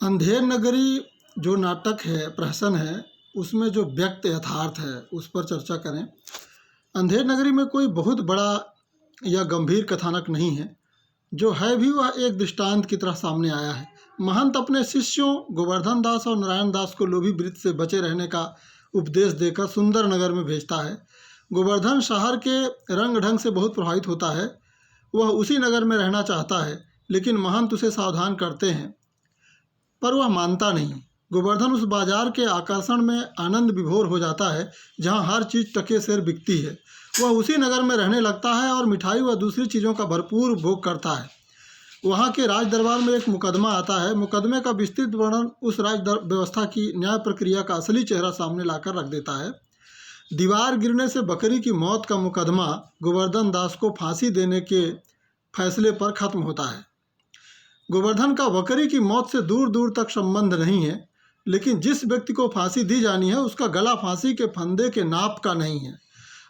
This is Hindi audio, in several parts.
अंधेर नगरी जो नाटक है, प्रहसन है, उसमें जो व्यक्त यथार्थ है उस पर चर्चा करें। अंधेर नगरी में कोई बहुत बड़ा या गंभीर कथानक नहीं है, जो है भी वह एक दृष्टांत की तरह सामने आया है। महंत अपने शिष्यों गोवर्धन दास और नारायण दास को लोभी वृत्ति से बचे रहने का उपदेश देकर सुंदर नगर में भेजता है। गोवर्धन शहर के रंग ढंग से बहुत प्रभावित होता है, वह उसी नगर में रहना चाहता है, लेकिन महंत उसे सावधान करते हैं, पर वह मानता नहीं। गोवर्धन उस बाजार के आकर्षण में आनंद विभोर हो जाता है जहाँ हर चीज़ टके सेर बिकती है। वह उसी नगर में रहने लगता है और मिठाई व दूसरी चीज़ों का भरपूर भोग करता है। वहाँ के राज दरबार में एक मुकदमा आता है। मुकदमे का विस्तृत वर्णन उस व्यवस्था की न्याय प्रक्रिया का असली चेहरा सामने लाकर रख देता है। दीवार गिरने से बकरी की मौत का मुकदमा गोवर्धन दास को फांसी देने के फैसले पर खत्म होता है। गोवर्धन का बकरी की मौत से दूर दूर तक संबंध नहीं है, लेकिन जिस व्यक्ति को फांसी दी जानी है उसका गला फांसी के फंदे के नाप का नहीं है,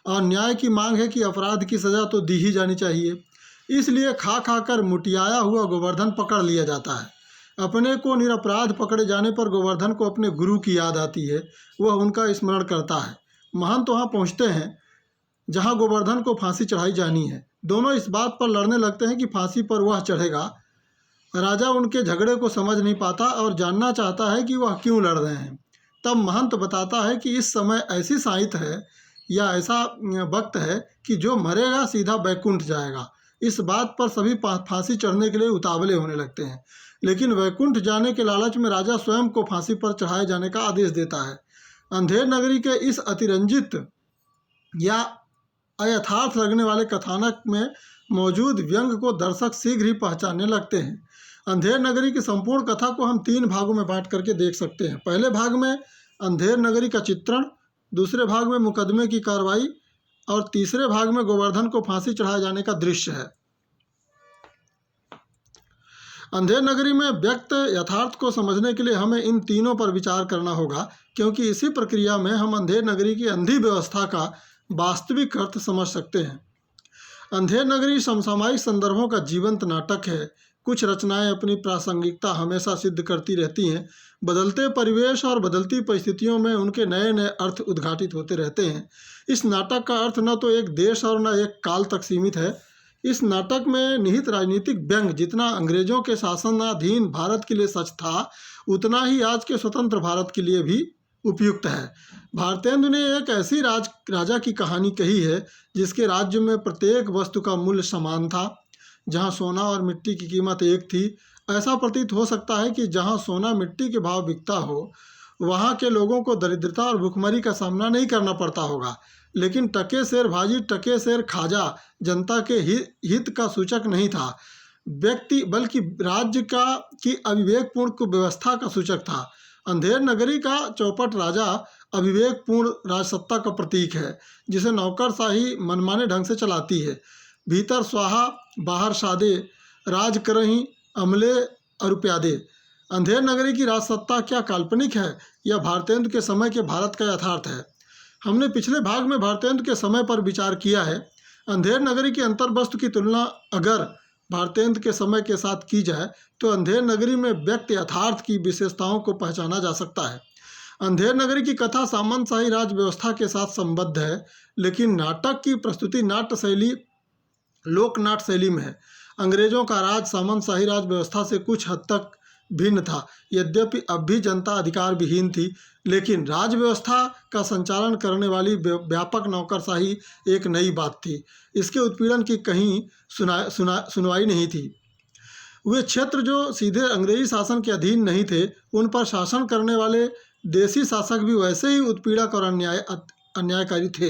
और न्याय की मांग है कि अपराध की सज़ा तो दी ही जानी चाहिए। इसलिए खा खा कर मुटियाया हुआ गोवर्धन पकड़ लिया जाता है। अपने को निरपराध पकड़े जाने पर गोवर्धन को अपने गुरु की याद आती है, वह उनका स्मरण करता है। महंत वहाँ पहुँचते हैं जहाँ गोवर्धन को फांसी चढ़ाई जानी है। दोनों इस बात पर लड़ने लगते हैं कि फांसी पर वह चढ़ेगा। राजा उनके झगड़े को समझ नहीं पाता और जानना चाहता है कि वह क्यों लड़ रहे हैं। तब महंत बताता है कि इस समय ऐसी साइत है या ऐसा वक्त है कि जो मरेगा सीधा बैकुंठ जाएगा। इस बात पर सभी फांसी चढ़ने के लिए उतावले होने लगते हैं, लेकिन वैकुंठ जाने के लालच में राजा स्वयं को फांसी पर चढ़ाए जाने का आदेश देता है। अंधेर नगरी के इस अतिरंजित या अयथार्थ लगने वाले कथानक में मौजूद व्यंग को दर्शक शीघ्र ही पहचानने लगते हैं। अंधेर नगरी की संपूर्ण कथा को हम 3 भागों में बांट करके देख सकते हैं। पहले भाग में अंधेर नगरी का चित्रण, दूसरे भाग में मुकदमे की कार्रवाई और तीसरे भाग में गोवर्धन को फांसी चढ़ाए जाने का दृश्य है। अंधेर नगरी में व्यक्त यथार्थ को समझने के लिए हमें इन तीनों पर विचार करना होगा, क्योंकि इसी प्रक्रिया में हम अंधेर नगरी की अंधी व्यवस्था का वास्तविक अर्थ समझ सकते हैं। अंधेर नगरी समसामयिक संदर्भों का जीवंत नाटक है। कुछ रचनाएं अपनी प्रासंगिकता हमेशा सिद्ध करती रहती हैं। बदलते परिवेश और बदलती परिस्थितियों में उनके नए नए अर्थ उद्घाटित होते रहते हैं। इस नाटक का अर्थ न तो एक देश और न एक काल तक सीमित है। इस नाटक में निहित राजनीतिक व्यंग जितना अंग्रेजों के शासनाधीन भारत के लिए सच था, उतना ही आज के स्वतंत्र भारत के लिए भी उपयुक्त है। भारतेंदु ने एक ऐसी राजा की कहानी कही है जिसके राज्य में प्रत्येक वस्तु का मूल्य समान था। जहाँ सोना और मिट्टी की कीमत एक थी, ऐसा प्रतीत हो सकता है कि जहाँ सोना मिट्टी के भाव बिकता हो, वहाँ के लोगों को दरिद्रता और भुखमरी का सामना नहीं करना पड़ता होगा। लेकिन टके सेर भाजी टके सेर खाजा जनता के हित का सूचक नहीं था, बल्कि राज्य की अविवेकपूर्ण व्यवस्था का सूचक था। अंधेर नगरी का चौपट राजा अविवेकपूर्ण राजसत्ता का प्रतीक है, जिसे नौकरशाही मनमाने ढंग से चलाती है। भीतर स्वाहा बाहर सादे, राज करहीं अमले अरुप्यादे। अंधेर नगरी की राजसत्ता क्या काल्पनिक है या भारतेंदु के समय के भारत का यथार्थ है? हमने पिछले भाग में भारतेंदु के समय पर विचार किया है। अंधेर नगरी की अंतर्वस्तु की तुलना अगर भारतेंदु के समय के साथ की जाए तो अंधेर नगरी में व्यक्त यथार्थ की विशेषताओं को पहचाना जा सकता है। अंधेर नगरी की कथा सामंतशाही राज व्यवस्था के साथ संबद्ध है, लेकिन नाटक की प्रस्तुति नाट्य शैली लोकनाट शैली में है। अंग्रेजों का राज सामंतशाही राज व्यवस्था से कुछ हद तक भिन्न था। यद्यपि अब भी जनता अधिकार विहीन थी, लेकिन राज व्यवस्था का संचालन करने वाली व्यापक नौकरशाही एक नई बात थी। इसके उत्पीड़न की कहीं सुनवाई नहीं थी। वे क्षेत्र जो सीधे अंग्रेजी शासन के अधीन नहीं थे, उन पर शासन करने वाले देसी शासक भी वैसे ही उत्पीड़क और अन्यायकारी थे।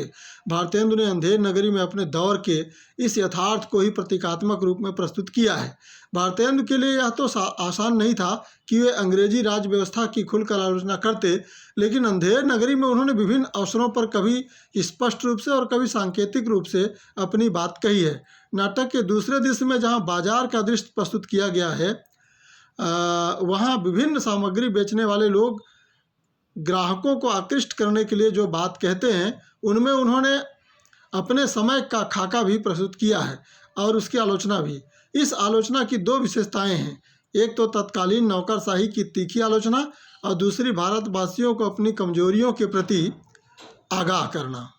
भारतेंदु ने अंधेर नगरी में अपने दौर के इस यथार्थ को ही प्रतीकात्मक रूप में प्रस्तुत किया है। भारतेंदु के लिए यह तो आसान नहीं था कि वे अंग्रेजी राज व्यवस्था की खुलकर आलोचना करते, लेकिन अंधेर नगरी में उन्होंने विभिन्न अवसरों पर कभी स्पष्ट रूप से और कभी सांकेतिक रूप से अपनी बात कही है। नाटक के दूसरे दृश्य में जहाँ बाजार का दृश्य प्रस्तुत किया गया है, वहाँ विभिन्न सामग्री बेचने वाले लोग ग्राहकों को आकृष्ट करने के लिए जो बात कहते हैं, उनमें उन्होंने अपने समय का खाका भी प्रस्तुत किया है और उसकी आलोचना भी। इस आलोचना की 2 विशेषताएं हैं। एक तो तत्कालीन नौकरशाही की तीखी आलोचना और दूसरी भारतवासियों को अपनी कमजोरियों के प्रति आगाह करना।